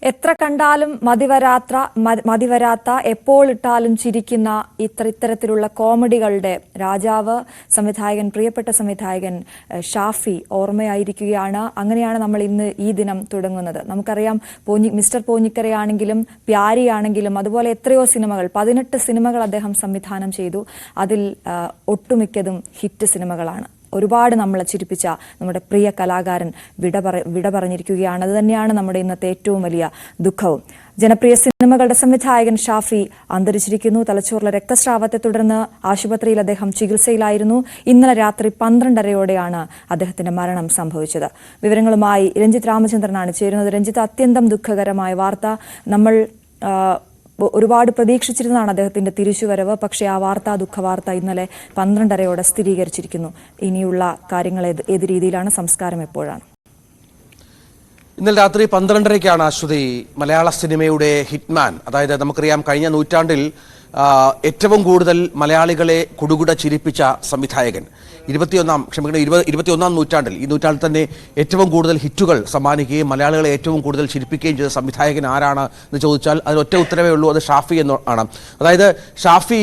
എത്ര കണ്ടാലും മതിവരാത്ത എപ്പോൾ ഇട്ടാലും ചിരിക്കുന്ന ഇത്തരത്തിലുള്ള കോമഡികളുടെ രാജാവ് പ്രിയപ്പെട്ട സംവിധായകൻ ഷാഫി ഓർമ്മയായിരിക്കുകയാണ്. അങ്ങനെയാണ് നമ്മൾ ഇന്ന് ഈ ദിനം തുടങ്ങുന്നത്. നമുക്കറിയാം, മിസ്റ്റർ പോഞ്ഞിക്കരയാണെങ്കിലും പ്യാരിയാണെങ്കിലും അതുപോലെ എത്രയോ സിനിമകൾ, 18 സിനിമകൾ അദ്ദേഹം സംവിധാനം ചെയ്തു. അതിൽ ഒട്ടുമിക്കതും ഹിറ്റ് സിനിമകളാണ്. ഒരുപാട് നമ്മളെ ചിരിപ്പിച്ച നമ്മുടെ പ്രിയ കലാകാരൻ വിട പറഞ്ഞിരിക്കുകയാണ്. അത് തന്നെയാണ് നമ്മുടെ ഇന്നത്തെ ഏറ്റവും വലിയ ദുഃഖവും. ജനപ്രിയ സിനിമകളുടെ സംവിധായകൻ ഷാഫി അന്തരിച്ചിരിക്കുന്നു. തലച്ചോറിലെ രക്തസ്രാവത്തെ തുടർന്ന് ആശുപത്രിയിൽ അദ്ദേഹം ചികിത്സയിലായിരുന്നു. ഇന്നലെ രാത്രി 12:30യോടെയാണ് അദ്ദേഹത്തിന്റെ മരണം സംഭവിച്ചത്. വിവരങ്ങളുമായി രഞ്ജിത്ത് രാമചന്ദ്രനാണ് ചേരുന്നത്. രഞ്ജിത്ത്, അത്യന്തം ദുഃഖകരമായ വാർത്ത. നമ്മൾ ഒരുപാട് പ്രതീക്ഷിച്ചിരുന്നതാണ് അദ്ദേഹത്തിന്റെ തിരിച്ചുവരവ്. പക്ഷേ ആ ദുഃഖവാർത്ത ഇന്നലെ 12:30യോടെ സ്ഥിരീകരിച്ചിരിക്കുന്നു. ഇനിയുള്ള കാര്യങ്ങൾ ഏത് രീതിയിലാണ്? സംസ്കാരം എപ്പോഴാണ്? ഇന്നലെ രാത്രി 12:30ക്കാണ് അശ്വതി മലയാള സിനിമയുടെ ഹിറ്റ്മാൻ, അതായത് നമുക്കറിയാം കഴിഞ്ഞ നൂറ്റാണ്ടിൽ ഏറ്റവും കൂടുതൽ മലയാളികളെ കുടുകുട ചിരിപ്പിച്ച സംവിധായകൻ, 21ാം നൂറ്റാണ്ടിൽ, ഈ നൂറ്റാണ്ടിൽ തന്നെ ഏറ്റവും കൂടുതൽ ഹിറ്റുകൾ സമ്മാനിക്കുകയും മലയാളികളെ ഏറ്റവും കൂടുതൽ ചിരിപ്പിക്കുകയും ചെയ്ത സംവിധായകൻ ആരാണ് എന്ന് ചോദിച്ചാൽ അതിനൊറ്റ ഉത്തരവേ ഉള്ളൂ, അത് ഷാഫി എന്നാണ്. അതായത് ഷാഫി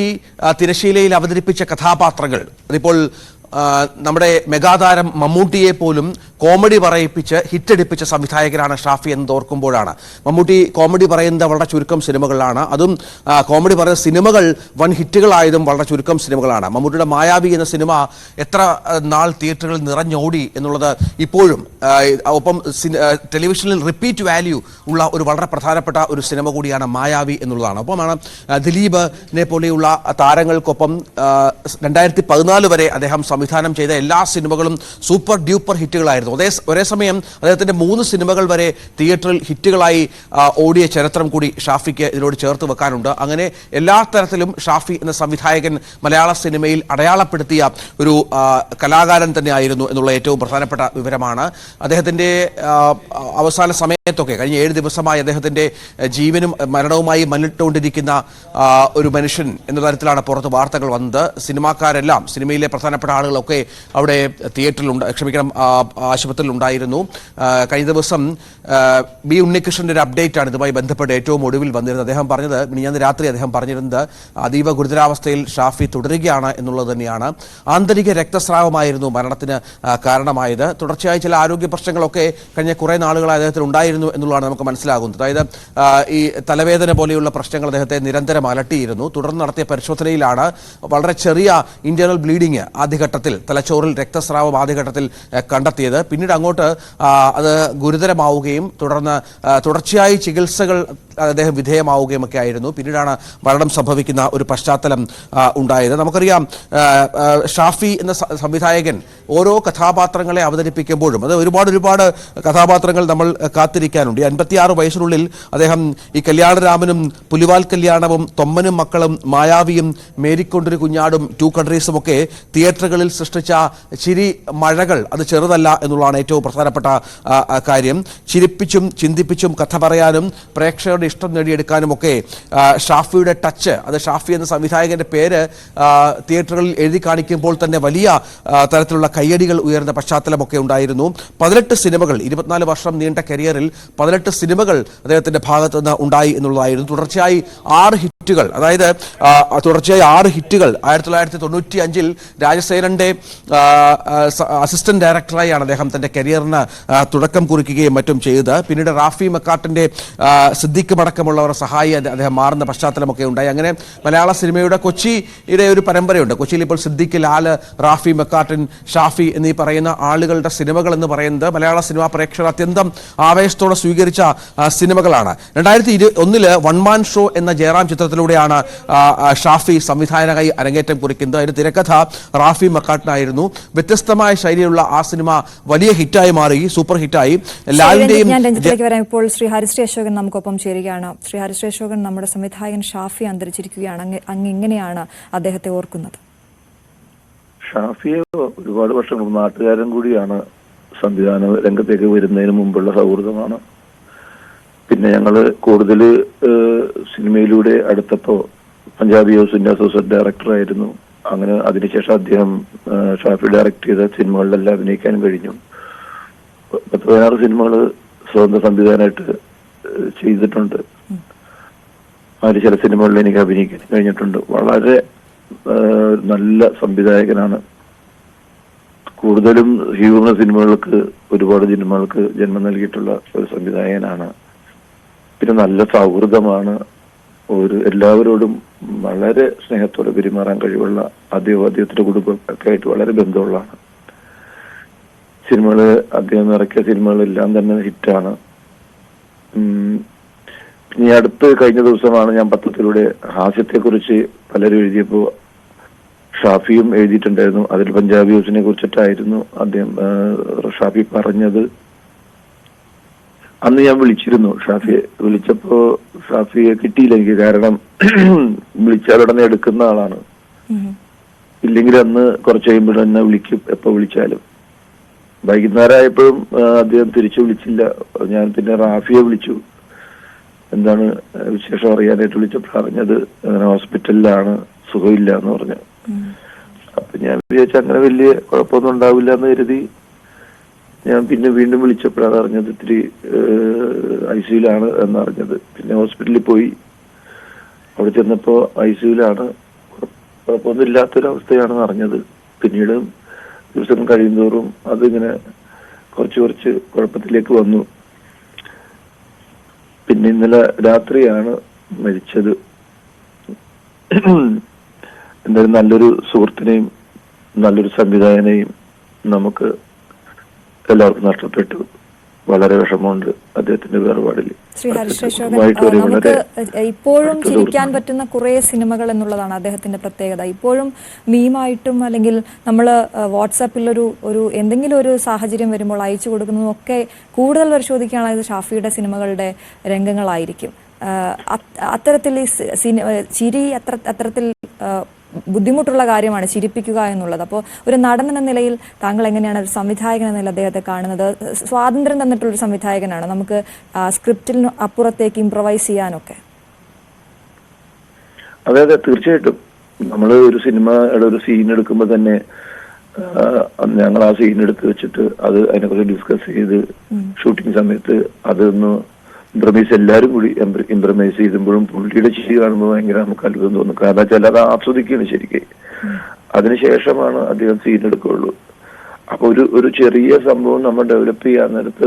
തിരശീലയിൽ അവതരിപ്പിച്ച കഥാപാത്രങ്ങൾ, അതിപ്പോൾ നമ്മുടെ മെഗാതാരം മമ്മൂട്ടിയെ പോലും കോമഡി പറയിപ്പിച്ച് ഹിറ്റടിപ്പിച്ച സംവിധായകനാണ് ഷാഫി എന്ന് ഓർക്കുമ്പോഴാണ്. മമ്മൂട്ടി കോമഡി പറയുന്നത് വളരെ ചുരുക്കം സിനിമകളിലാണ്. അതും കോമഡി പറയുന്ന സിനിമകൾ വൻ ഹിറ്റുകളായതും വളരെ ചുരുക്കം സിനിമകളാണ്. മമ്മൂട്ടിയുടെ മായാവി എന്ന സിനിമ എത്ര നാൾ തിയേറ്ററുകളിൽ നിറഞ്ഞോടി എന്നുള്ളത് ഇപ്പോഴും, ഒപ്പം ടെലിവിഷനിൽ റിപ്പീറ്റ് വാല്യൂ ഉള്ള ഒരു വളരെ പ്രധാനപ്പെട്ട ഒരു സിനിമ കൂടിയാണ് മായാവി എന്നുള്ളതാണ്. ഒപ്പമാണ് ദിലീപിനെ പോലെയുള്ള താരങ്ങൾക്കൊപ്പം 2014 വരെ അദ്ദേഹം സംവിധാനം ചെയ്ത എല്ലാ സിനിമകളും സൂപ്പർ ഡ്യൂപ്പർ ഹിറ്റുകളായിരുന്നു. ഒരേ സമയം അദ്ദേഹത്തിന്റെ 3 സിനിമകൾ വരെ തിയേറ്ററിൽ ഹിറ്റുകളായി ഓടിയ ചരിത്രം കൂടി ഷാഫിക്ക് ഇതിനോട് ചേർത്ത് വെക്കാനുണ്ട്. അങ്ങനെ എല്ലാ തരത്തിലും ഷാഫി എന്ന സംവിധായകൻ മലയാള സിനിമയിൽ അടയാളപ്പെടുത്തിയ ഒരു കലാകാരൻ തന്നെയായിരുന്നു എന്നുള്ള ഏറ്റവും പ്രധാനപ്പെട്ട വിവരമാണ്. അദ്ദേഹത്തിന്റെ അവസാന സമയത്തൊക്കെ കഴിഞ്ഞ 7 ദിവസമായി അദ്ദേഹത്തിന്റെ ജീവനും മരണവുമായി മല്ലിട്ടുകൊണ്ടിരിക്കുന്ന ഒരു മനുഷ്യൻ എന്ന തരത്തിലാണ് പുറത്ത് വാർത്തകൾ വന്നത്. സിനിമാക്കാരെല്ലാം, സിനിമയിലെ പ്രധാനപ്പെട്ട ആളുകളൊക്കെ അവിടെ ആശുപത്രിയിൽ ഉണ്ടായിരുന്നു. കഴിഞ്ഞ ദിവസം ബി ഉണ്ണികൃഷ്ണന്റെ ഒരു അപ്ഡേറ്റ് ആണ് ഇതുമായി ബന്ധപ്പെട്ട് ഏറ്റവും ഒടുവിൽ വന്നിരുന്നത്. അദ്ദേഹം പറഞ്ഞത്, മിനിഞ്ഞാന്ന് രാത്രി അദ്ദേഹം പറഞ്ഞിരുന്നത് അതീവ ഗുരുതരാവസ്ഥയിൽ ഷാഫി തുടരുകയാണ് എന്നുള്ളത് തന്നെയാണ്. ആന്തരിക രക്തസ്രാവമായിരുന്നു മരണത്തിന് കാരണമായത്. തുടർച്ചയായി ചില ആരോഗ്യ പ്രശ്നങ്ങളൊക്കെ കഴിഞ്ഞ കുറേ നാളുകളായി അദ്ദേഹത്തിന് ഉണ്ടായിരുന്നു എന്നുള്ളതാണ് നമുക്ക് മനസ്സിലാകുന്നത്. അതായത് ഈ തലവേദന പോലെയുള്ള പ്രശ്നങ്ങൾ അദ്ദേഹത്തെ നിരന്തരം അലട്ടിയിരുന്നു. തുടർന്ന് നടത്തിയ പരിശോധനയിലാണ് വളരെ ചെറിയ ഇന്റേണൽ ബ്ലീഡിങ് ആദ്യഘട്ടത്തിൽ, തലച്ചോറിൽ രക്തസ്രാവം ആദ്യഘട്ടത്തിൽ കണ്ടെത്തിയത്. പിന്നീട് അങ്ങോട്ട് അത് ഗുരുതരമാവുകയും തുടർച്ചയായി ചികിത്സകൾ അദ്ദേഹം വിധേയമാവുകയും ഒക്കെ ആയിരുന്നു. പിന്നീടാണ് മരണം സംഭവിക്കുന്ന ഒരു പശ്ചാത്തലം ഉണ്ടായത്. നമുക്കറിയാം, ഷാഫി എന്ന സംവിധായകൻ ഓരോ കഥാപാത്രങ്ങളെ അവതരിപ്പിക്കുമ്പോഴും, അത് ഒരുപാട് കഥാപാത്രങ്ങൾ നമ്മൾ കാത്തിരിക്കാനുണ്ട്. 56 വയസ്സിനുള്ളിൽ അദ്ദേഹം ഈ കല്യാണരാമനും പുലിവാൽ കല്യാണവും തൊമ്മനും മക്കളും മായാവിയും മേരിക്കൊണ്ടൊരു കുഞ്ഞാടും 2 കൺട്രീസും ഒക്കെ തിയേറ്ററുകളിൽ സൃഷ്ടിച്ച ചിരി മഴകൾ അത് ചെറുതല്ല എന്നുള്ളതാണ് ഏറ്റവും പ്രധാനപ്പെട്ട കാര്യം. ചിരിപ്പിച്ചും ചിന്തിപ്പിച്ചും കഥ പറയാനും പ്രേക്ഷകരുടെ ഇഷ്ടം നേടിയെടുക്കാനും ഒക്കെ ഷാഫിയുടെ ടച്ച്, അത് ഷാഫി എന്ന സംവിധായകന്റെ പേര് തിയേറ്ററുകളിൽ എഴുതി കാണിക്കുമ്പോൾ തന്നെ വലിയ തരത്തിലുള്ള കയ്യടികൾ ഉയർന്ന പശ്ചാത്തലമൊക്കെ ഉണ്ടായിരുന്നു. 18 സിനിമകൾ, 24 വർഷം നീണ്ട കരിയറിൽ 18 സിനിമകൾ അദ്ദേഹത്തിന്റെ ഭാഗത്ത് നിന്ന് ഉണ്ടായി എന്നുള്ളതായിരുന്നു. തുടർച്ചയായി 6 ഹിറ്റുകൾ, അതായത് തുടർച്ചയായി 6 ഹിറ്റുകൾ. 1995 രാജസേനന്റെ അസിസ്റ്റന്റ് ഡയറക്ടറായാണ് അദ്ദേഹം തന്റെ കരിയറിന് തുടക്കം കുറിക്കുകയും മറ്റും ചെയ്തത്. പിന്നീട് റാഫി മെക്കാർട്ടിന്റെ സിദ്ദിഖ് അടക്കമുള്ളവർ സഹായി അദ്ദേഹം മാറുന്ന പശ്ചാത്തലമൊക്കെ ഉണ്ടായി. അങ്ങനെ മലയാള സിനിമയുടെ കൊച്ചിയുടെ ഒരു പരമ്പരയുണ്ട്. കൊച്ചിയിൽ ഇപ്പോൾ സിദ്ദിഖ്, ലാൽ, റാഫി മെക്കാർട്ടിൻ, ഷാഫി എന്നീ പറയുന്ന ആളുകളുടെ സിനിമകൾ എന്ന് പറയുന്നത് മലയാള സിനിമാ പ്രേക്ഷകർ അത്യന്തം ആവേശത്തോടെ സ്വീകരിച്ച സിനിമകളാണ്. 2001 വൺ മാൻ ഷോ എന്ന ജയറാം ചിത്രത്തിലൂടെയാണ് ഷാഫി സംവിധായകനായി അരങ്ങേറ്റം കുറിക്കുന്നത്. അതിന്റെ തിരക്കഥ റാഫി മെക്കാർട്ടിനായിരുന്നു. വ്യത്യസ്തമായ ശൈലിയിലുള്ള ആ സിനിമ വലിയ ഹിറ്റായി മാറി, സൂപ്പർ ഹിറ്റായി. ലാലിന്റെയും ഇപ്പോൾ ശ്രീ ഹരിശ്രീ അശോകൻ നമുക്കൊപ്പം ചേരുകയാണ്. ശ്രീ ഹരിശ്രീ അശോകൻ, നമ്മുടെ സംവിധായകൻ ഷാഫി അന്തരിച്ചിരിക്കുകയാണ്. അങ്ങ് എങ്ങനെയാണ് അദ്ദേഹത്തെ ഓർക്കുന്നത്? ഷാഫിയെ ഒരുപാട് വർഷങ്ങൾ നാട്ടുകാരൻ കൂടിയാണ്. സംവിധാന രംഗത്തേക്ക് വരുന്നതിന് മുമ്പുള്ള സൗഹൃദമാണ്. പിന്നെ ഞങ്ങൾ കൂടുതൽ സിനിമയിലൂടെ അടുത്തപ്പോൾ പഞ്ചാബി ഹൗസിന്റെ അസോസിയേറ്റ് ഡയറക്ടറായിരുന്നു. അങ്ങനെ അതിനുശേഷം അദ്ദേഹം ഷാഫി ഡയറക്ട് ചെയ്ത സിനിമകളിലെല്ലാം അഭിനയിക്കാനും കഴിഞ്ഞു. 10-16 സിനിമകൾ സ്വതന്ത്ര സംവിധാനമായിട്ട് ചെയ്തിട്ടുണ്ട്. അതിൽ ചില സിനിമകളിൽ എനിക്ക് അഭിനയിക്കാൻ കഴിഞ്ഞിട്ടുണ്ട്. വളരെ നല്ല സംവിധായകനാണ്. കൂടുതലും ഹ്യൂമർ സിനിമകൾക്ക് ഒരുപാട് സിനിമകൾക്ക് ജന്മം നൽകിയിട്ടുള്ള ഒരു സംവിധായകനാണ്. പിന്നെ നല്ല സൗഹൃദമാണ്. എല്ലാവരോടും വളരെ സ്നേഹത്തോടെ പെരുമാറാൻ കഴിവുള്ള അദ്ദേഹത്തിന്റെ കുടുംബമൊക്കെ ആയിട്ട് വളരെ ബന്ധമുള്ളതാണ്. സിനിമകള് അദ്ദേഹം ഇറക്കിയ സിനിമകളെല്ലാം തന്നെ ഹിറ്റാണ്. ഇനി അടുത്ത് കഴിഞ്ഞ ദിവസമാണ് ഞാൻ പത്രത്തിലൂടെ ഹാസ്യത്തെക്കുറിച്ച് പലരും എഴുതിയപ്പോ ഷാഫിയും എഴുതിയിട്ടുണ്ടായിരുന്നു. അതിൽ പഞ്ചാബി ഹൗസിനെ കുറിച്ചിട്ടായിരുന്നു അദ്ദേഹം ഷാഫി പറഞ്ഞത്. അന്ന് ഞാൻ വിളിച്ചിരുന്നു ഷാഫിയെ. വിളിച്ചപ്പോ ഷാഫിയെ കിട്ടിയില്ല എനിക്ക്. കാരണം വിളിച്ചാലുടനെ എടുക്കുന്ന ആളാണ്. ഇല്ലെങ്കിൽ അന്ന് കുറച്ച് കഴിയുമ്പോൾ തന്നെ വിളിക്കും, എപ്പോ വിളിച്ചാലും. വൈകുന്നേരം ആയപ്പോഴും അദ്ദേഹം തിരിച്ചു വിളിച്ചില്ല. ഞാൻ പിന്നെ റാഫിയെ വിളിച്ചു. എന്താണ് വിശേഷം അറിയാനായിട്ട് വിളിച്ചപ്പോൾ പറഞ്ഞത് അങ്ങനെ ഹോസ്പിറ്റലിലാണ്, സുഖമില്ല എന്ന് പറഞ്ഞു. അപ്പൊ ഞാൻ വിചാരിച്ച അങ്ങനെ വലിയ കുഴപ്പമൊന്നും ഉണ്ടാവില്ല എന്ന് കരുതി ഞാൻ പിന്നെ വീണ്ടും വിളിച്ചപ്പോഴാണ് അറിഞ്ഞത് ഇത്തിരി ICUലാണ് എന്നറിഞ്ഞത്. പിന്നെ ഹോസ്പിറ്റലിൽ പോയി. അവിടെ ചെന്നപ്പോ ICUലാണ്, കുഴപ്പമൊന്നും ഇല്ലാത്തൊരവസ്ഥയാണെന്ന് അറിഞ്ഞത്. പിന്നീട് ദിവസം കഴിയുന്തോറും അതിങ്ങനെ കുറച്ച് കുഴപ്പത്തിലേക്ക് വന്നു. പിന്നെ ഇന്നലെ രാത്രിയാണ് മരിച്ചത്. എന്തായാലും നല്ലൊരു സുഹൃത്തിനെയും നല്ലൊരു സംവിധായകനെയും നമുക്ക് എല്ലാവർക്കും നഷ്ടപ്പെട്ടു. വളരെ വിഷമമുണ്ട് അദ്ദേഹത്തിന്റെ വേർപാടിൽ. ശ്രീ ഹരീഷ് അശോകൻ, നമുക്ക് ഇപ്പോഴും ചിരിക്കാൻ പറ്റുന്ന കുറെ സിനിമകൾ എന്നുള്ളതാണ് അദ്ദേഹത്തിന്റെ പ്രത്യേകത. ഇപ്പോഴും മീമായിട്ടും അല്ലെങ്കിൽ നമ്മൾ വാട്സാപ്പിൽ ഒരു എന്തെങ്കിലും ഒരു സാഹചര്യം വരുമ്പോൾ അയച്ചു കൊടുക്കുന്നതും ഒക്കെ കൂടുതൽ പരിശോധിക്കുകയാണെങ്കിൽ ഷാഫിയുടെ സിനിമകളുടെ രംഗങ്ങളായിരിക്കും. അത്തരത്തിൽ ഈ ചിരി അത്തരത്തിൽ ബുദ്ധിമുട്ടുള്ള കാര്യമാണ് ചിരിപ്പിക്കുക എന്നുള്ളത്. അപ്പോൾ ഒരു നടൻ എന്ന നിലയിൽ താങ്കൾ എങ്ങനെയാണ് ഒരു സംവിധായകൻ എന്ന നിലയിൽ അദ്ദേഹത്തെ കാണുന്നത്? സ്വാതന്ത്ര്യം തന്നിട്ടുള്ളൊരു സംവിധായകനാണ്, നമുക്ക് സ്ക്രിപ്റ്റിന് അപ്പുറത്തേക്ക് ഇംപ്രവൈസ് ചെയ്യാനൊക്കെ. അതെ, തീർച്ചയായിട്ടും. നമ്മൾ ഒരു സിനിമയുടെ ഒരു സീൻ എടുക്കുമ്പോൾ തന്നെ ഞങ്ങൾ ആ സീൻ എടുത്ത് വെച്ചിട്ട് അതിനെക്കുറിച്ച് ഡിസ്കസ് ചെയ്ത് ഷൂട്ടിംഗ് സമയത്ത് അതൊന്ന് ഇംപ്രമൈസ് എല്ലാവരും കൂടി ഇംപ്രമൈസ് ചെയ്തുമ്പോഴും പുള്ളിയുടെ ചിരി കാണുമ്പോൾ ഭയങ്കര നമുക്ക് അത്ഭുതം തോന്നും. കാരണം വെച്ചാൽ അത് ആസ്വദിക്കുകയാണ് ശരിക്കും. അതിനുശേഷമാണ് അദ്ദേഹം സീൻ എടുക്കുകയുള്ളൂ. അപ്പൊ ഒരു ചെറിയ സംഭവം നമ്മൾ ഡെവലപ്പ് ചെയ്യാൻ നേരത്ത്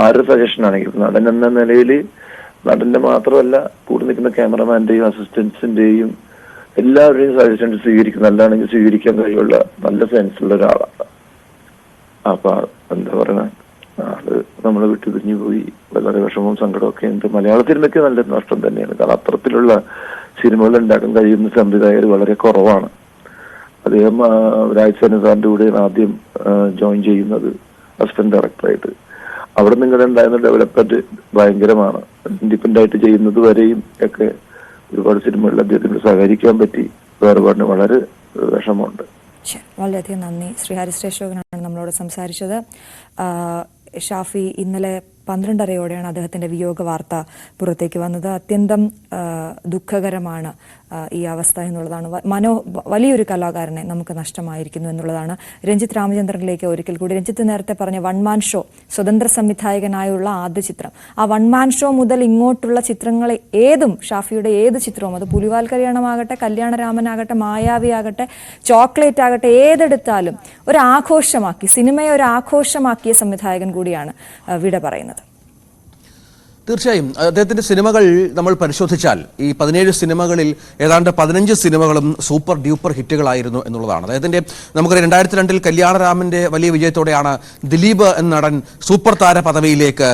ആരുടെ സജഷൻ ആണെങ്കിലും നടൻ എന്ന നിലയിൽ നടന്റെ മാത്രമല്ല കൂടെ നിൽക്കുന്ന ക്യാമറമാന്റെയും അസിസ്റ്റൻസിന്റെയും എല്ലാവരുടെയും സജഷൻ സ്വീകരിക്കും. നല്ലതാണെങ്കിൽ സ്വീകരിക്കാൻ കഴിയുള്ള നല്ല സെൻസുള്ള ഒരാളാണ്. അപ്പൊ എന്താ പറയുക, അത് നമ്മളെ വിട്ടു പിരിഞ്ഞു പോയി. വളരെ വിഷമവും സങ്കടമൊക്കെ ഉണ്ട്. മലയാള സിനിമയ്ക്ക് നല്ല നഷ്ടം തന്നെയാണ്. കാരണം അത്തരത്തിലുള്ള സിനിമകൾ ഉണ്ടാക്കാൻ കഴിയുന്ന സംവിധായകർ വളരെ കുറവാണ്. അദ്ദേഹം രാജ് സാറിന്റെ കൂടെ ആദ്യം ജോയിൻ ചെയ്യുന്നത് അസിസ്റ്റന്റ് ഡയറക്ടറായിട്ട്. അവിടെ നിങ്ങളുടെ ഉണ്ടായിരുന്ന ഡെവലപ്മെന്റ് ഭയങ്കരമാണ്. ഇൻഡിപെൻഡന്റ് ആയിട്ട് ചെയ്യുന്നത് വരെയും ഒക്കെ ഒരുപാട് സിനിമകളിൽ അദ്ദേഹത്തിന് സഹകരിക്കാൻ പറ്റി. വേർപാടിന് വളരെ വിഷമമുണ്ട്. വളരെയധികം നന്ദി. ശ്രീ ഹരീഷ് അശോകനാണ് നമ്മളോട് സംസാരിച്ചത്. ഷാഫി ഇന്നലെ 12:30 അദ്ദേഹത്തിന്റെ വിയോഗ വാർത്ത പുറത്തേക്ക് വന്നത്. അത്യന്തം ദുഃഖകരമാണ് ഈ അവസ്ഥ എന്നുള്ളതാണ്. വലിയൊരു കലാകാരനെ നമുക്ക് നഷ്ടമായിരിക്കുന്നു എന്നുള്ളതാണ്. രഞ്ജിത്ത് രാമചന്ദ്രനിലേക്ക് ഒരിക്കൽ കൂടി. രഞ്ജിത്ത് നേരത്തെ പറഞ്ഞ വൺമാൻ ഷോ, സ്വതന്ത്ര സംവിധായകനായുള്ള ആദ്യ ചിത്രം, ആ വൺമാൻ ഷോ മുതൽ ഇങ്ങോട്ടുള്ള ചിത്രങ്ങൾ ഏതും, ഷാഫിയുടെ ഏത് ചിത്രവും, അത് പുലിവാൽ കല്യാണമാകട്ടെ, കല്യാണരാമനാകട്ടെ, മായാവി ആകട്ടെ, ചോക്ലേറ്റ് ആകട്ടെ, ഏതെടുത്താലും ഒരു ആഘോഷമാക്കി, സിനിമയെ ഒരു ആഘോഷമാക്കിയ സംവിധായകൻ കൂടിയാണ് വിട പറയുന്നത്. തീർച്ചയായും അദ്ദേഹത്തിന്റെ സിനിമകൾ നമ്മൾ പരിശോധിച്ചാൽ ഈ 17 സിനിമകളിൽ ഏതാണ്ട് 15 സിനിമകളും സൂപ്പർ ഡ്യൂപ്പർ ഹിറ്റുകളായിരുന്നു എന്നുള്ളതാണ്. അദ്ദേഹത്തിന്റെ നമുക്കറിയാം 2002 കല്യാണരാമന്റെ വലിയ വിജയത്തോടെയാണ് ദിലീപ് എന്ന നടൻ സൂപ്പർ താര പദവിയിലേക്ക്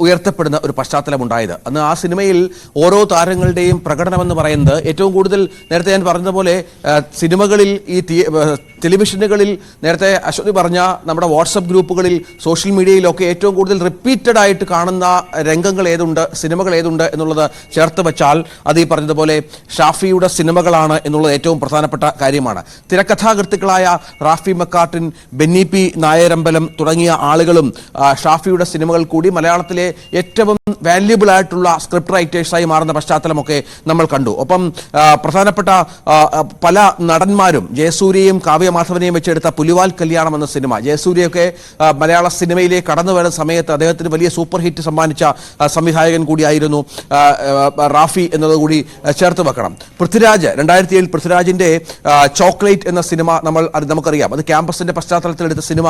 ഉയർത്തപ്പെടുന്ന ഒരു പശ്ചാത്തലമുണ്ടായത്. അന്ന് ആ സിനിമയിൽ ഓരോ താരങ്ങളുടെയും പ്രകടനമെന്ന് പറയുന്നത് ഏറ്റവും കൂടുതൽ, നേരത്തെ ഞാൻ പറഞ്ഞതുപോലെ സിനിമകളിൽ ഈ ടെലിവിഷനുകളിൽ, നേരത്തെ അശ്വതി പറഞ്ഞ നമ്മുടെ വാട്സപ്പ് ഗ്രൂപ്പുകളിൽ, സോഷ്യൽ മീഡിയയിലൊക്കെ ഏറ്റവും കൂടുതൽ റിപ്പീറ്റഡ് ആയിട്ട് കാണുന്ന രംഗങ്ങൾ ഏതുണ്ട്, സിനിമകൾ ഏതുണ്ട് എന്നുള്ളത് ചേർത്ത് വെച്ചാൽ അത് ഈ പറഞ്ഞതുപോലെ ഷാഫിയുടെ സിനിമകളാണ് എന്നുള്ളത് ഏറ്റവും പ്രധാനപ്പെട്ട കാര്യമാണ്. തിരക്കഥാകൃത്തുക്കളായ റാഫി മക്കാട്ടിൻ, ബെന്നി പി നായരമ്പലം തുടങ്ങിയ ആളുകളും ഷാഫിയുടെ സിനിമകൾ കൂടി മലയാളത്തിലെ ഏറ്റവും വാല്യുബിൾ ആയിട്ടുള്ള സ്ക്രിപ്റ്റ് റൈറ്റേഴ്സായി മാറുന്ന പശ്ചാത്തലമൊക്കെ നമ്മൾ കണ്ടു. ഒപ്പം പ്രധാനപ്പെട്ട പല നടന്മാരും ജയസൂര്യയും കാവ്യമാധവനെയും വെച്ചെടുത്ത പുലിവാൽ കല്യാണം എന്ന സിനിമ, ജയസൂര്യയൊക്കെ മലയാള സിനിമയിലേക്ക് കടന്നു വരുന്ന സമയത്ത് അദ്ദേഹത്തിന് വലിയ സൂപ്പർ ഹിറ്റ് സമ്മാനിച്ച സംവിധായകൻ കൂടിയായിരുന്നു റാഫി എന്നതുകൂടി ചേർത്ത് വെക്കണം. പൃഥ്വിരാജ് 2007 പൃഥ്വിരാജിന്റെ ചോക്ലേറ്റ് എന്ന സിനിമ നമുക്കറിയാം. അത് ക്യാമ്പസിന്റെ പശ്ചാത്തലത്തിൽ എടുത്ത സിനിമ,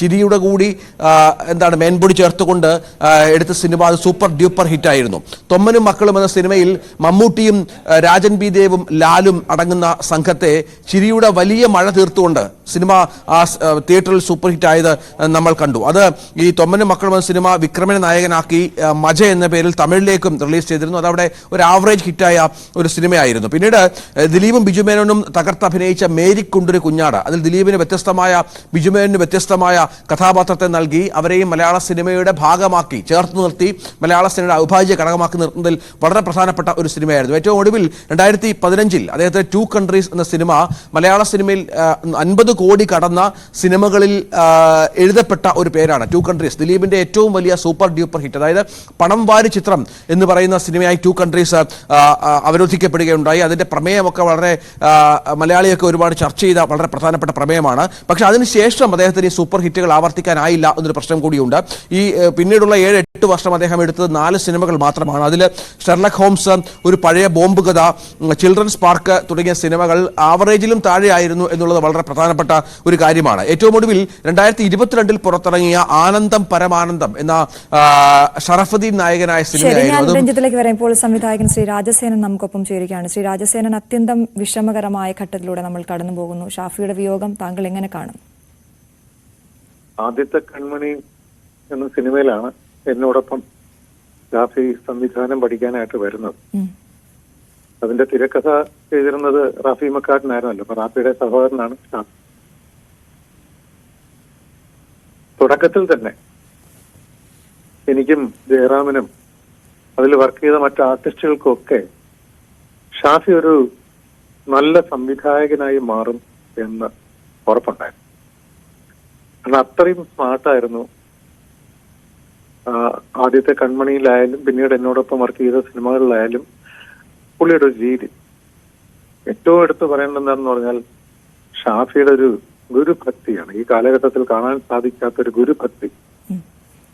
ചിരിയുടെ കൂടി മേൻപൊടി ചേർത്തുകൊണ്ട് എടുത്ത സിനിമ. അത് സൂപ്പർ ഡ്യൂപ്പർ ഹിറ്റായിരുന്നു. തൊമ്മനും മക്കളും എന്ന സിനിമയിൽ മമ്മൂട്ടിയും രാജൻ ബി ദേവും ലാലും അടങ്ങുന്ന സംഘത്തെ ചിരിയുടെ വലിയ മഴ തീർത്തുകൊണ്ട് സിനിമ ആ തിയേറ്ററിൽ സൂപ്പർ ഹിറ്റായത് നമ്മൾ കണ്ടു. അത് ഈ തൊമ്മനും മക്കളും എന്ന സിനിമ വിക്രമനെ നായകനാക്കി മജ എന്ന പേരിൽ തമിഴിലേക്കും റിലീസ് ചെയ്തിരുന്നു. അതവിടെ ഒരു ആവറേജ് ഹിറ്റായ ഒരു സിനിമയായിരുന്നു. പിന്നീട് ദിലീപും ബിജുമേനോനും തകർത്തഭിനയിച്ച മേരിക്കുണ്ടൊരു കുഞ്ഞാട്, അതിൽ ദിലീപിന് വ്യത്യസ്തമായ, ബിജുമേനോന് വ്യത്യസ്തമായ കഥാപാത്രത്തെ നൽകി അവരെയും മലയാള സിനിമയുടെ ഭാഗമാക്കി ചേർത്ത് നിർത്തി മലയാള സിനിമയുടെ അവിഭാജ്യ ഘടകമാക്കി നിർത്തുന്നതിൽ വളരെ പ്രധാനപ്പെട്ട ഒരു സിനിമയായിരുന്നു. ഏറ്റവും ഒടുവിൽ 2015 അദ്ദേഹത്തെ 2 കൺട്രീസ് എന്ന സിനിമ മലയാള സിനിമയിൽ 50 കോടി കടന്ന സിനിമകളിൽ എഴുതപ്പെട്ട ഒരു പേരാണ് 2 കൺട്രീസ്. ദിലീപിന്റെ ഏറ്റവും വലിയ സൂപ്പർ ഡ്യൂപ്പർ ഹിറ്റ്, അതായത് പണം വാരി ചിത്രം എന്ന് പറയുന്ന സിനിമയായി 2 കൺട്രീസ് അവരോധിക്കപ്പെടുകയുണ്ടായി. അതിന്റെ പ്രമേയമൊക്കെ വളരെ മലയാളിയൊക്കെ ഒരുപാട് ചർച്ച ചെയ്ത വളരെ പ്രധാനപ്പെട്ട പ്രമേയമാണ്. പക്ഷെ അതിനുശേഷം അദ്ദേഹത്തിന് ഈ സൂപ്പർ ഹിറ്റുകൾ ആവർത്തിക്കാനായില്ല എന്നൊരു പ്രശ്നം കൂടിയുണ്ട്. ഈ പിന്നീടുള്ള 7-8 വർഷം അദ്ദേഹം എടുത്തത് 4 സിനിമകൾ മാത്രമാണ്. അതിൽ ഷെർലക് ഹോംസ്, ഒരു പഴയ ബോംബ് കഥ, ചിൽഡ്രൻസ് പാർക്ക് തുടങ്ങിയ സിനിമകൾ ആവറേജിലും താഴെയായിരുന്നു എന്നുള്ളത് വളരെ പ്രധാനപ്പെട്ട ഒരു കാര്യമാണ്. ഏറ്റവും ഒടുവിൽ 2022 പുറത്തിറങ്ങിയ ആനന്ദം പരമാനന്ദം എന്ന ഷറഫുദ്ദീൻ നായകനായ സിനിമയായിരുന്നു. രഞ്ജിത്തിലേക്ക് വരുമ്പോൾ സംവിധായകൻ ശ്രീ രാജസേനൻ നമുക്കൊപ്പം ചേരുകയാണ്. ശ്രീ രാജസേനൻ, അത്യന്തം വിഷമകരമായ ഘട്ടത്തിലൂടെ നമ്മൾ കടന്നു പോകുന്നു. ഷാഫിയുടെ വിയോഗം താങ്കൾ എങ്ങനെ കാണും? ആദ്യത്തെ കൺമണി എന്ന സിനിമയിലാണ് എന്നോടൊപ്പം ഷാഫി സംവിധാനം പഠിക്കാനായിട്ട് വരുന്നത്. അതിന്റെ തിരക്കഥ ചെയ്തിരുന്നത് റാഫി മക്കാട്ടിനായിരുന്നല്ലോ. അപ്പൊ റാഫിയുടെ സഹോദരനാണ് ഷാഫി. തുടക്കത്തിൽ തന്നെ എനിക്കും ജയറാമിനും അതിൽ വർക്ക് ചെയ്ത മറ്റ് ആർട്ടിസ്റ്റുകൾക്കും ഒക്കെ ഷാഫി ഒരു നല്ല സംവിധായകനായി മാറും എന്ന് ഉറപ്പുണ്ടായിരുന്നു. കാരണം അത്രയും സ്മാർട്ടായിരുന്നു. ആദ്യത്തെ കൺമണിയിലായാലും പിന്നീട് എന്നോടൊപ്പം വർക്ക് ചെയ്ത സിനിമകളിലായാലും പുള്ളിയുടെ ഒരു രീതി. ഏറ്റവും എടുത്ത് പറയേണ്ടതെന്ന് പറഞ്ഞാൽ ഷാഫിയുടെ ഒരു ഗുരുഭക്തിയാണ്. ഈ കാലഘട്ടത്തിൽ കാണാൻ സാധിക്കാത്ത ഒരു ഗുരുഭക്തി.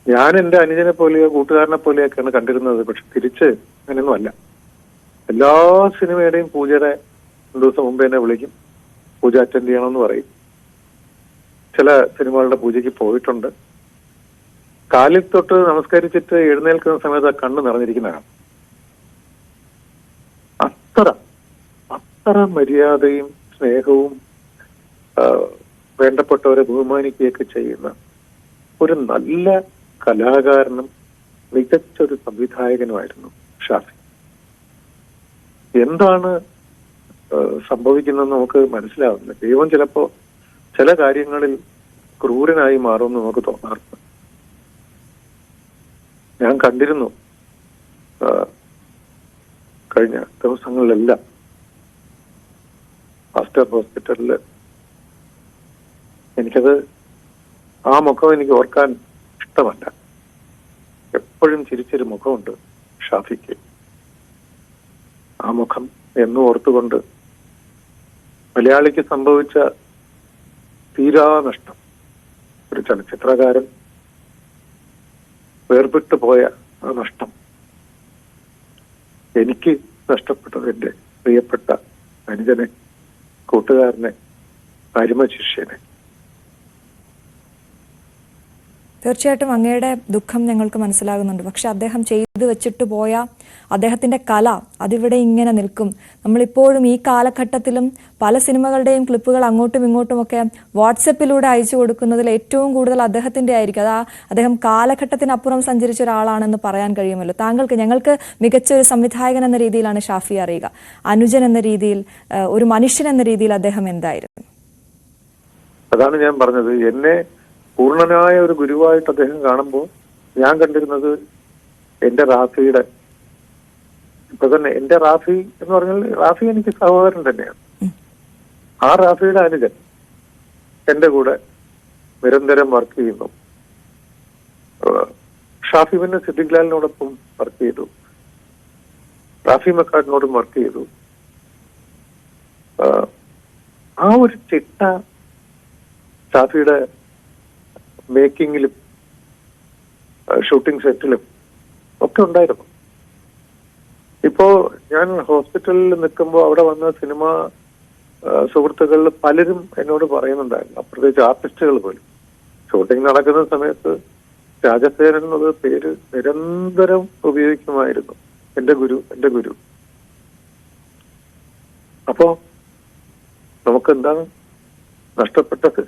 ഞാൻ എന്റെ അനുജനെ പോലെയോ കൂട്ടുകാരനെ പോലെയൊക്കെയാണ് കണ്ടിരുന്നത്. പക്ഷെ തിരിച്ച് അങ്ങനെയൊന്നും അല്ല. എല്ലാ സിനിമയുടെയും പൂജയുടെ 2 ദിവസം മുമ്പ് എന്നെ വിളിക്കും, പൂജ അറ്റൻഡ് ചെയ്യണമെന്ന് പറയും. ചില സിനിമകളുടെ പൂജയ്ക്ക് പോയിട്ടുണ്ട്. കാലിൽ തൊട്ട് നമസ്കരിച്ചിട്ട് എഴുന്നേൽക്കുന്ന സമയത്ത് കണ്ണ് നിറഞ്ഞിരിക്കുന്നതാണ്. അത്ര മര്യാദയും സ്നേഹവും വേണ്ടപ്പെട്ടവരെ ബഹുമാനിക്കുകയൊക്കെ ചെയ്യുന്ന ഒരു നല്ല കലാകാരനും മികച്ചൊരു സംവിധായകനുമായിരുന്നു ഷാഫി. എന്താണ് സംഭവിക്കുന്നതെന്ന് നമുക്ക് മനസ്സിലാവുന്നില്ല. ദൈവം ചിലപ്പോ ചില കാര്യങ്ങളിൽ ക്രൂരനായി മാറുമെന്ന് നമുക്ക് തോന്നാറുണ്ട്. ഞാൻ കണ്ടിരുന്നു കഴിഞ്ഞ ദിവസങ്ങളിലെല്ലാം ആസ്റ്റർ ഹോസ്പിറ്റലില്. എനിക്കത് ആ മുഖം എനിക്ക് ഓർക്കാൻ ഇഷ്ടമല്ല. എപ്പോഴും ചിരിച്ചൊരു മുഖമുണ്ട് ഷാഫിക്ക്. ആ മുഖം എന്നും ഓർത്തുകൊണ്ട് മലയാളിക്ക് സംഭവിച്ച തീരാ നഷ്ടം, ഒരു ചലച്ചിത്രകാരൻ വേർപെട്ടു പോയ ആ നഷ്ടം, എനിക്ക് നഷ്ടപ്പെട്ടത് എന്റെ പ്രിയപ്പെട്ട അനുജനെ, കൂട്ടുകാരനെ, അരുമ ശിഷ്യനെ. തീർച്ചയായിട്ടും അങ്ങയുടെ ദുഃഖം ഞങ്ങൾക്ക് മനസ്സിലാകുന്നുണ്ട്. പക്ഷെ അദ്ദേഹം ചെയ്തു വെച്ചിട്ട് പോയ അദ്ദേഹത്തിന്റെ കല അതിവിടെ ഇങ്ങനെ നിൽക്കും. നമ്മളിപ്പോഴും ഈ കാലഘട്ടത്തിലും പല സിനിമകളുടെയും ക്ലിപ്പുകൾ അങ്ങോട്ടും ഇങ്ങോട്ടുമൊക്കെ വാട്സപ്പിലൂടെ അയച്ചു കൊടുക്കുന്നതിൽ ഏറ്റവും കൂടുതൽ അദ്ദേഹത്തിന്റെ ആയിരിക്കും. അദ്ദേഹം കാലഘട്ടത്തിനപ്പുറം സഞ്ചരിച്ച ഒരാളാണെന്ന് പറയാൻ കഴിയുമല്ലോ. ഞങ്ങൾക്ക് മികച്ച ഒരു സംവിധായകൻ എന്ന രീതിയിലാണ് ഷാഫി അറിയുക. അനുജൻ എന്ന രീതിയിൽ, ഒരു മനുഷ്യൻ എന്ന രീതിയിൽ അദ്ദേഹം എന്തായിരുന്നു? അതാണ് ഞാൻ പറഞ്ഞത്. എന്നെ പൂർണ്ണനായ ഒരു ഗുരുവായിട്ട് അദ്ദേഹം കാണുമ്പോൾ ഞാൻ കണ്ടിരുന്നത് എന്റെ റാഫിയുടെ, ഇപ്പൊ തന്നെ എന്റെ റാഫി എന്ന് പറഞ്ഞാൽ റാഫി എനിക്ക് സഹോദരൻ തന്നെയാണ്. ആ റാഫിയുടെ അനുജൻ എന്റെ കൂടെ നിരന്തരം വർക്ക് ചെയ്യുന്നു. ഷാഫി പിന്നെ സിദ്ദിഖ് ലാലിനോടൊപ്പം വർക്ക് ചെയ്തു, റാഫി മക്കാടിനോടും വർക്ക് ചെയ്തു. ആ ഒരു ചിട്ട ഷാഫിയുടെ മേക്കിങ്ങിലും ഷൂട്ടിംഗ് സെറ്റിലും ഒക്കെ ഉണ്ടായിരുന്നു. ഇപ്പോ ഞാൻ ഹോസ്പിറ്റലിൽ നിൽക്കുമ്പോൾ അവിടെ വന്ന സിനിമ സുഹൃത്തുക്കളിൽ പലരും എന്നോട് പറയുന്നുണ്ടായിരുന്നു, പ്രത്യേകിച്ച് ആർട്ടിസ്റ്റുകൾ പോലും. ഷൂട്ടിംഗ് നടക്കുന്ന സമയത്ത് രാജസേനൻ എന്നുള്ള പേര് നിരന്തരം ഉപയോഗിക്കുമായിരുന്നു. എന്റെ ഗുരു, എന്റെ ഗുരു. അപ്പോ നമുക്ക് എന്താണ് നഷ്ടപ്പെട്ടത്?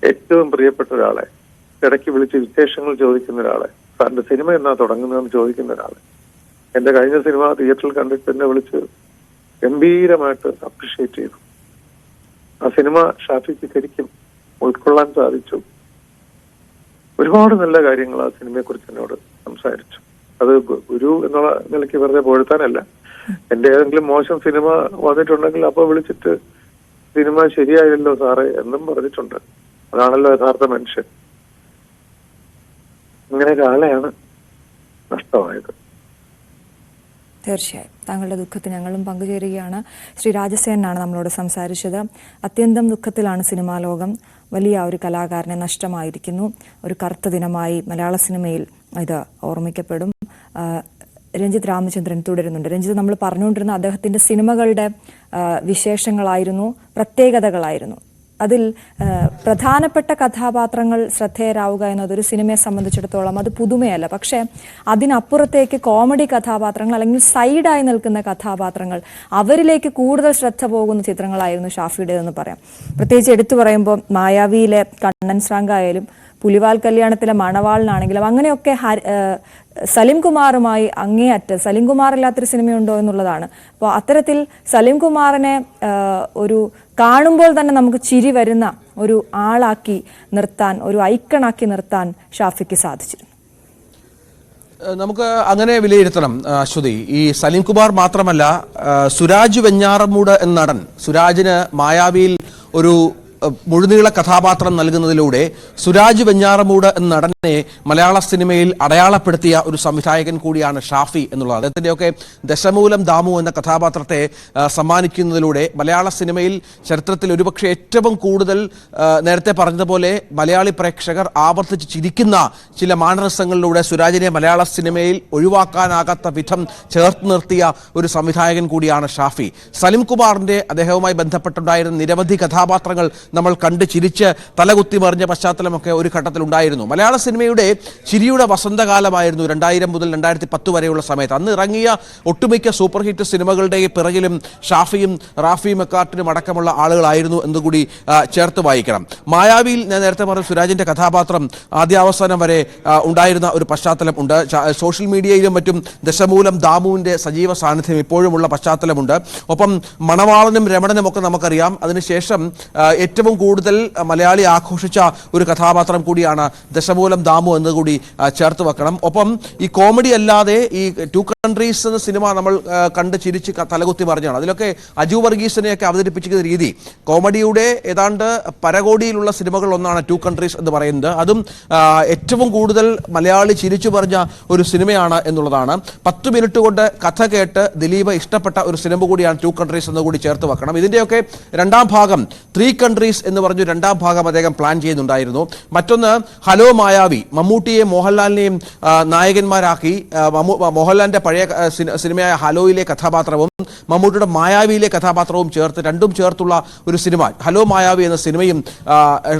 ഏറ്റവും പ്രിയപ്പെട്ട ഒരാളെ, ഇടയ്ക്ക് വിളിച്ച് വിശേഷങ്ങൾ ചോദിക്കുന്ന ഒരാളെ, സാറിന്റെ സിനിമ എന്നാ തുടങ്ങുന്നതെന്ന് ചോദിക്കുന്ന ഒരാളെ. എന്റെ കഴിഞ്ഞ സിനിമ തിയേറ്ററിൽ കണ്ടിട്ട് എന്നെ വിളിച്ച് ഗംഭീരമായിട്ട് അപ്രിഷിയേറ്റ് ചെയ്തു. ആ സിനിമ ഷാഫിക്ക് ശരിക്കും ഉൾക്കൊള്ളാൻ സാധിച്ചു. ഒരുപാട് നല്ല കാര്യങ്ങൾ ആ സിനിമയെ കുറിച്ച് എന്നോട് സംസാരിച്ചു. അത് ഗുരു എന്നുള്ള നിലയ്ക്ക് വെറുതെ പൊഴുത്താനല്ല. എന്റെ ഏതെങ്കിലും മോശം സിനിമ വന്നിട്ടുണ്ടെങ്കിൽ അപ്പൊ വിളിച്ചിട്ട് സിനിമ ശരിയായല്ലോ സാറേ എന്നും പറഞ്ഞിട്ടുണ്ട്. അതാണല്ലോ യഥാർത്ഥ മനുഷ്യൻ. ഇങ്ങനെ ഒരാളെയാണ് നഷ്ടമായത്. തീർച്ചയായും താങ്കളുടെ ദുഃഖത്തിൽ ഞങ്ങളും പങ്കുചേരുകയാണ്. ശ്രീ രാജസേനാണ് നമ്മളോട് സംസാരിച്ചത്. അത്യന്തം ദുഃഖത്തിലാണ് സിനിമാ ലോകം. വലിയ ഒരു കലാകാരനെ നഷ്ടമായിരിക്കുന്നു. ഒരു കറുത്ത ദിനമായി മലയാള സിനിമയിൽ ഇത് ഓർമ്മിക്കപ്പെടും. രഞ്ജിത്ത് രാമചന്ദ്രൻ തുടരുന്നുണ്ട്. രഞ്ജിത്ത്, നമ്മൾ പറഞ്ഞുകൊണ്ടിരുന്ന അദ്ദേഹത്തിൻ്റെ സിനിമകളുടെ വിശേഷങ്ങളായിരുന്നു, പ്രത്യേകതകളായിരുന്നു. അതിൽ പ്രധാനപ്പെട്ട കഥാപാത്രങ്ങൾ ശ്രദ്ധേയരാവുക എന്നതൊരു സിനിമയെ സംബന്ധിച്ചിടത്തോളം അത് പുതുമയല്ല. പക്ഷേ അതിനപ്പുറത്തേക്ക് കോമഡി കഥാപാത്രങ്ങൾ അല്ലെങ്കിൽ സൈഡായി നിൽക്കുന്ന കഥാപാത്രങ്ങൾ, അവരിലേക്ക് കൂടുതൽ ശ്രദ്ധ പോകുന്ന ചിത്രങ്ങളായിരുന്നു ഷാഫിയുടേതെന്ന് പറയാം. പ്രത്യേകിച്ച് എടുത്തു പറയുമ്പോൾ മായാവിയിലെ കണ്ണൻ ശ്രാങ്കായാലും പുലിവാൽ കല്യാണത്തിലെ മണവാളിനാണെങ്കിലും അങ്ങനെയൊക്കെ സലിം കുമാറുമായി അങ്ങേയറ്റം, സലിം കുമാർ ഇല്ലാത്തൊരു സിനിമയുണ്ടോ എന്നുള്ളതാണ്. അപ്പോൾ അത്തരത്തിൽ സലിം കുമാറിനെ ഒരു കാണുമ്പോൾ തന്നെ നമുക്ക് ചിരി വരുന്ന ഒരു ആളാക്കി നിർത്താൻ, ഒരു ഐക്കണാക്കി നിർത്താൻ ഷാഫിക്ക് സാധിച്ചിരുന്നു. നമുക്ക് അങ്ങനെ വിലയിരുത്തണം അശ്വതി. ഈ സലിം കുമാർ മാത്രമല്ല, സുരാജ് വെഞ്ഞാറമൂട് എന്ന നടൻ, സുരാജിന് മായാവിയിൽ ഒരു മുഴുനീള കഥാപാത്രം നൽകുന്നതിലൂടെ സുരാജ് വെഞ്ഞാറമൂട് എന്ന നടനെ മലയാള സിനിമയിൽ അടയാളപ്പെടുത്തിയ ഒരു സംവിധായകൻ കൂടിയാണ് ഷാഫി എന്നുള്ളത്. അദ്ദേഹത്തിൻ്റെയൊക്കെ ദശമൂലം ദാമു എന്ന കഥാപാത്രത്തെ സമ്മാനിക്കുന്നതിലൂടെ മലയാള സിനിമയിൽ ചരിത്രത്തിൽ ഒരുപക്ഷെ ഏറ്റവും കൂടുതൽ നേരത്തെ പറഞ്ഞതുപോലെ മലയാളി പ്രേക്ഷകർ ആവർത്തിച്ച് ചിരിക്കുന്ന ചില മാനരസങ്ങളിലൂടെ സുരാജിനെ മലയാള സിനിമയിൽ ഒഴിവാക്കാനാകാത്ത വിധം ചേർത്ത് നിർത്തിയ ഒരു സംവിധായകൻ കൂടിയാണ് ഷാഫി. സലിം കുമാറിൻ്റെ അദ്ദേഹവുമായി ബന്ധപ്പെട്ടുണ്ടായിരുന്ന നിരവധി കഥാപാത്രങ്ങൾ നമ്മൾ കണ്ട് ചിരിച്ച് തലകുത്തി മറിഞ്ഞ പശ്ചാത്തലമൊക്കെ ഒരു ഘട്ടത്തിലുണ്ടായിരുന്നു. മലയാള സിനിമയുടെ ചിരിയുടെ വസന്തകാലമായിരുന്നു 2000 മുതൽ 2010 വരെയുള്ള സമയത്ത്. അന്ന് ഇറങ്ങിയ ഒട്ടുമിക്ക സൂപ്പർ ഹിറ്റ് സിനിമകളുടെ പിറകിലും ഷാഫിയും റാഫി മക്കാട്ടിനും അടക്കമുള്ള ആളുകളായിരുന്നു എന്നുകൂടി ചേർത്ത് വായിക്കണം. മായാവിയിൽ ഞാൻ നേരത്തെ പറഞ്ഞ സുരാജിൻ്റെ കഥാപാത്രം ആദ്യാവസാനം വരെ ഉണ്ടായിരുന്ന ഒരു പശ്ചാത്തലം ഉണ്ട്. സോഷ്യൽ മീഡിയയിലും മറ്റും ദശമൂലം ദാമുവിൻ്റെ സജീവ സാന്നിധ്യം ഇപ്പോഴുമുള്ള പശ്ചാത്തലമുണ്ട്. ഒപ്പം മണവാളനും രമണനും ഒക്കെ നമുക്കറിയാം. അതിനുശേഷം ഏറ്റവും കൂടുതൽ മലയാളി ആഘോഷിച്ച ഒരു കഥാപാത്രം കൂടിയാണ് ദശമൂലം ദാമു എന്നുകൂടി ചേർത്ത് വെക്കണം. ഒപ്പം ഈ കോമഡി അല്ലാതെ ഈ ടു കൺട്രീസ് എന്ന സിനിമ നമ്മൾ കണ്ട് ചിരിച്ച് തലകുത്തി മറിഞ്ഞാണ്. അതിലൊക്കെ അജു വർഗീസിനെയൊക്കെ അവതരിപ്പിച്ചിരിക്കുന്ന രീതി കോമഡിയുടെ ഏതാണ്ട് പരകോടിയിലുള്ള സിനിമകൾ ഒന്നാണ് ടു കൺട്രീസ് എന്ന് പറയുന്നത്. അതും ഏറ്റവും കൂടുതൽ മലയാളി ചിരിച്ചു പറഞ്ഞ ഒരു സിനിമയാണ് എന്നുള്ളതാണ്. 10 മിനിറ്റ് കൊണ്ട് കഥ കേട്ട് ദിലീപ് ഇഷ്ടപ്പെട്ട ഒരു സിനിമ കൂടിയാണ് ടു കൺട്രീസ് എന്ന് കൂടി ചേർത്ത് വെക്കണം. ഇതിൻ്റെയൊക്കെ രണ്ടാം ഭാഗം 3 കൺട്രീസ് എന്ന് പറഞ്ഞു രണ്ടാം ഭാഗം അദ്ദേഹം പ്ലാൻ ചെയ്യുന്നുണ്ടായിരുന്നു. മറ്റൊന്ന് ഹലോ മായാവി, മമ്മൂട്ടിയെയും മോഹൻലാലിനെയും നായകന്മാരാക്കി മോഹൻലാലിൻ്റെ പഴയ സിനിമയായ ഹലോയിലെ കഥാപാത്രവും മമ്മൂട്ടിയുടെ മായാവിയിലെ കഥാപാത്രവും രണ്ടും ചേർത്തുള്ള ഒരു സിനിമ ഹലോ മായാവി എന്ന സിനിമയും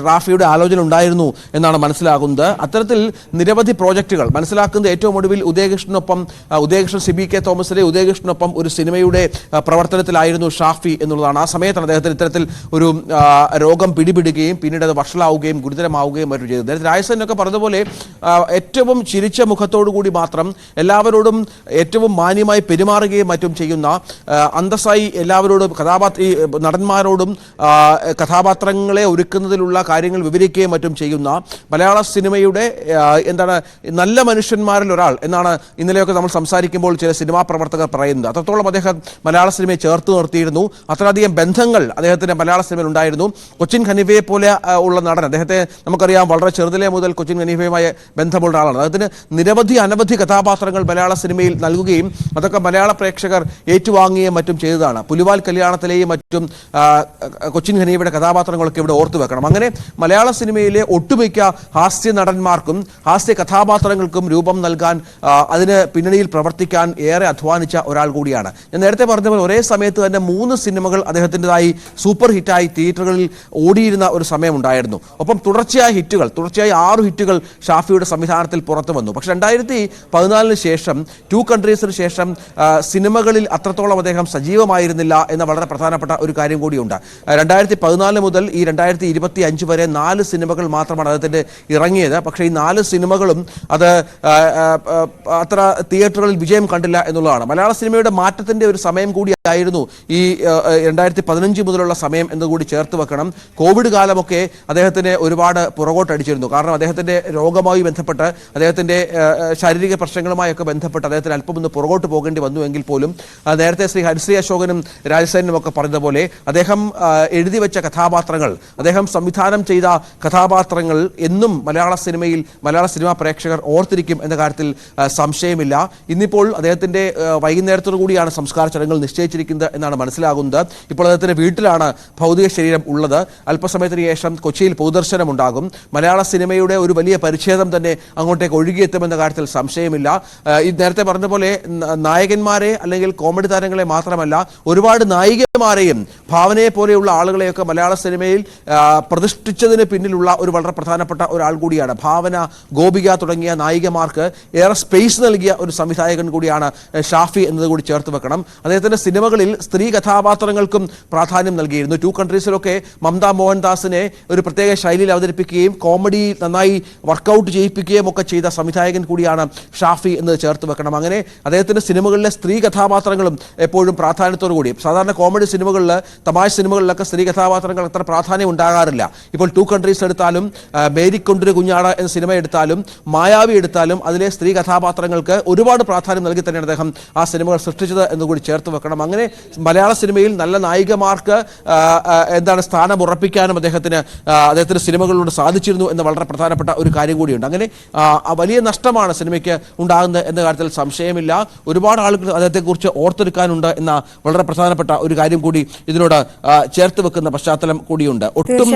റാഫിയുടെ ആലോചന ഉണ്ടായിരുന്നു എന്നാണ് മനസ്സിലാകുന്നത്. അത്തരത്തിൽ നിരവധി പ്രോജക്റ്റുകൾ മനസ്സിലാക്കുന്നത് ഏറ്റവും ഒടുവിൽ ഉദയകൃഷ്ണൻ CBK തോമസിലെ ഉദയകൃഷ്ണനൊപ്പം ഒരു സിനിമയുടെ പ്രവർത്തനത്തിലായിരുന്നു ഷാഫി എന്നുള്ളതാണ്. ആ സമയത്താണ് അദ്ദേഹത്തിന് ഇത്തരത്തിൽ ഒരു രോഗം പിടിപെടുകയും പിന്നീട് അത് വഷളാവുകയും ഗുരുതരമാവുകയും മറ്റും ചെയ്തു. നേരത്തെ രാജസേനൊക്കെ പറഞ്ഞതുപോലെ ഏറ്റവും ചിരിച്ച മുഖത്തോടു കൂടി മാത്രം എല്ലാവരോടും ഏറ്റവും മാന്യമായി പെരുമാറുകയും മറ്റും ചെയ്യുന്ന അന്തസ്സായി എല്ലാവരോടും നടന്മാരോടും കഥാപാത്രങ്ങളെ ഒരുക്കുന്നതിലുള്ള കാര്യങ്ങൾ വിവരിക്കുകയും മറ്റും ചെയ്യുന്ന മലയാള സിനിമയുടെ നല്ല മനുഷ്യന്മാരിൽ ഒരാൾ എന്നാണ് ഇന്നലെയൊക്കെ നമ്മൾ സംസാരിക്കുമ്പോൾ ചില സിനിമാ പ്രവർത്തകർ പറയുന്നത്. അത്രത്തോളം അദ്ദേഹം മലയാള സിനിമയെ ചേർത്ത് നിർത്തിയിരുന്നു. അത്രയധികം ബന്ധങ്ങൾ അദ്ദേഹത്തിൻ്റെ മലയാള സിനിമയിൽ ഉണ്ടായിരുന്നു. കൊച്ചിൻ ഹനീഫയെ പോലെ ഉള്ള നടൻ, അദ്ദേഹത്തെ നമുക്കറിയാം വളരെ ചെറുതിലെ മുതൽ കൊച്ചിൻ ഹനീഫയുമായി ബന്ധമുള്ള ആളാണ്. അദ്ദേഹത്തിന് അനവധി കഥാപാത്രങ്ങൾ മലയാള സിനിമയിൽ നൽകുകയും അതൊക്കെ മലയാള പ്രേക്ഷകർ ഏറ്റുവാങ്ങുകയും മറ്റും ചെയ്തതാണ്. പുലിവാൽ കല്യാണത്തിലെയും മറ്റും കൊച്ചിൻ ഹനീഫയുടെ കഥാപാത്രങ്ങളൊക്കെ ഇവിടെ ഓർത്തു വെക്കണം. അങ്ങനെ മലയാള സിനിമയിലെ ഒട്ടുമിക്ക ഹാസ്യ നടന്മാർക്കും ഹാസ്യ കഥാപാത്രങ്ങൾക്കും രൂപം നൽകാൻ അതിന് പിന്നണിയിൽ പ്രവർത്തിക്കാൻ ഏറെ അധ്വാനിച്ച ഒരാൾ കൂടിയാണ്. ഞാൻ നേരത്തെ പറഞ്ഞ പോലെ ഒരേ സമയത്ത് തന്നെ 3 സിനിമകൾ അദ്ദേഹത്തിൻ്റെതായി സൂപ്പർ ഹിറ്റായി തിയേറ്ററുകളിൽ ഓടിയിരുന്ന ഒരു സമയമുണ്ടായിരുന്നു. ഒപ്പം തുടർച്ചയായി 6 ഹിറ്റുകൾ ഷാഫിയുടെ സംവിധാനത്തിൽ പുറത്തു വന്നു. പക്ഷെ 2014 ശേഷം 2 കൺട്രീസിന് ശേഷം സിനിമകളിൽ അത്രത്തോളം അദ്ദേഹം സജീവമായിരുന്നില്ല എന്ന വളരെ പ്രധാനപ്പെട്ട ഒരു കാര്യം കൂടിയുണ്ട്. 2014 മുതൽ ഈ 2025 വരെ 4 സിനിമകൾ മാത്രമാണ് അദ്ദേഹത്തിൻ്റെ ഇറങ്ങിയത്. പക്ഷേ ഈ 4 സിനിമകളും അത് അത്ര തിയേറ്ററുകളിൽ വിജയം കണ്ടില്ല എന്നുള്ളതാണ്. മലയാള സിനിമയുടെ മാറ്റത്തിൻ്റെ ഒരു സമയം കൂടിയായിരുന്നു ഈ 2015 മുതലുള്ള സമയം എന്നുകൂടി ചേർത്ത് വെക്കണം. കോവിഡ് കാലമൊക്കെ അദ്ദേഹത്തിന് ഒരുപാട് പുറകോട്ടടിച്ചിരുന്നു. കാരണം അദ്ദേഹത്തിൻ്റെ രോഗവുമായി ബന്ധപ്പെട്ട് അദ്ദേഹത്തിൻ്റെ ശാരീരിക പ്രശ്നങ്ങളുമായൊക്കെ ബന്ധപ്പെട്ട് അദ്ദേഹത്തിന് അല്പം ഒന്ന് പുറകോട്ട് പോകേണ്ടി വന്നുവെങ്കിൽ പോലും നേരത്തെ ശ്രീ ഹരിശ്രീ അശോകനും രാജസേനും ഒക്കെ പറഞ്ഞതുപോലെ അദ്ദേഹം എഴുതി വെച്ച കഥാപാത്രങ്ങൾ, അദ്ദേഹം സംവിധാനം ചെയ്ത കഥാപാത്രങ്ങൾ എന്നും മലയാള സിനിമാ പ്രേക്ഷകർ ഓർത്തിരിക്കും എന്ന കാര്യത്തിൽ സംശയമില്ല. ഇന്നിപ്പോൾ അദ്ദേഹത്തിൻ്റെ വൈകുന്നേരത്തോടു കൂടിയാണ് സംസ്കാര ചടങ്ങുകൾ നിശ്ചയിച്ചിരിക്കുന്നത് എന്നാണ് മനസ്സിലാകുന്നത്. ഇപ്പോൾ അദ്ദേഹത്തിൻ്റെ വീട്ടിലാണ് ഭൗതിക ശരീരം ഉള്ളത്. അല്പസമയത്തിന് ശേഷം കൊച്ചിയിൽ പൊതുദർശനം ഉണ്ടാകും. മലയാള സിനിമയുടെ ഒരു വലിയ പരിച്ഛേദം തന്നെ അങ്ങോട്ടേക്ക് ഒഴുകിയെത്തുമെന്ന കാര്യത്തിൽ സംശയമില്ല. ഈ നേരത്തെ പറഞ്ഞ പോലെ നായകന്മാരെ അല്ലെങ്കിൽ കോമഡി താരങ്ങളെ മാത്രമല്ല ഒരുപാട് നായികമാരെയും ഭാവനയെ പോലെയുള്ള ആളുകളെയൊക്കെ മലയാള സിനിമയിൽ പ്രതിഷ്ഠിച്ചതിന് പിന്നിലുള്ള ഒരു വളരെ പ്രധാനപ്പെട്ട ഒരാൾ കൂടിയാണ്. ഭാവന, ഗോപിക തുടങ്ങിയ നായികമാർക്ക് ഏറെ സ്പേസ് നൽകിയ ഒരു സംവിധായകൻ കൂടിയാണ് ഷാഫി എന്നതുകൂടി ചേർത്ത് വെക്കണം. അദ്ദേഹത്തിൻ്റെ സിനിമകളിൽ സ്ത്രീ കഥാപാത്രങ്ങൾക്കും പ്രാധാന്യം നൽകിയിരുന്നു. 2 കൺട്രീസിലൊക്കെ മമത മോഹൻദാസിനെ ഒരു പ്രത്യേക ശൈലിയിൽ അവതരിപ്പിക്കുകയും കോമഡി നന്നായി വർക്കൗട്ട് ചെയ്യിപ്പിക്കുകയും ഒക്കെ ചെയ്ത സംവിധായകൻ കൂടിയാണ് ഷാഫി എന്ന് ചേർത്ത് വെക്കണം. അങ്ങനെ അദ്ദേഹത്തിൻ്റെ സിനിമകളിലെ സ്ത്രീ കഥാപാത്രങ്ങളും എപ്പോഴും പ്രാധാന്യത്തോടു കൂടി, സാധാരണ കോമഡി സിനിമകളിൽ, തമാശ സിനിമകളിലൊക്കെ സ്ത്രീ കഥാപാത്രങ്ങൾ അത്ര പ്രാധാന്യം ഉണ്ടാകാറില്ല. ഇപ്പോൾ 2 കൺട്രീസ് എടുത്താലും, മേരിക്കൊണ്ടൊരു കുഞ്ഞാട് എന്ന സിനിമ എടുത്താലും, മായാവി എടുത്താലും അതിലെ സ്ത്രീ കഥാപാത്രങ്ങൾക്ക് ഒരുപാട് പ്രാധാന്യം നൽകി തന്നെയാണ് അദ്ദേഹം ആ സിനിമകൾ സൃഷ്ടിച്ചത് എന്നുകൂടി ചേർത്ത് വെക്കണം. അങ്ങനെ മലയാള സിനിമയിൽ നല്ല നായികമാർക്ക് സ്ഥാനം ഉറപ്പിക്കാനും അദ്ദേഹത്തിന് സിനിമകളിലൂടെ സാധിച്ചിരുന്നു എന്ന വളരെ പ്രധാനപ്പെട്ട ഒരു കാര്യം കൂടിയുണ്ട്. അങ്ങനെ വലിയ നഷ്ടമാണ് സിനിമയ്ക്ക് ഉണ്ടാകുന്നത് എന്ന കാര്യത്തിൽ സംശയമില്ല. ഒരുപാട് ആളുകൾ അദ്ദേഹത്തെക്കുറിച്ച് ഓർത്തെടുക്കാനുണ്ട് എന്ന വളരെ പ്രധാനപ്പെട്ട ഒരു കാര്യം കൂടി ഇതിനോട് ചേർത്ത് വെക്കുന്ന പശ്ചാത്തലം കൂടിയുണ്ട്. ഒട്ടും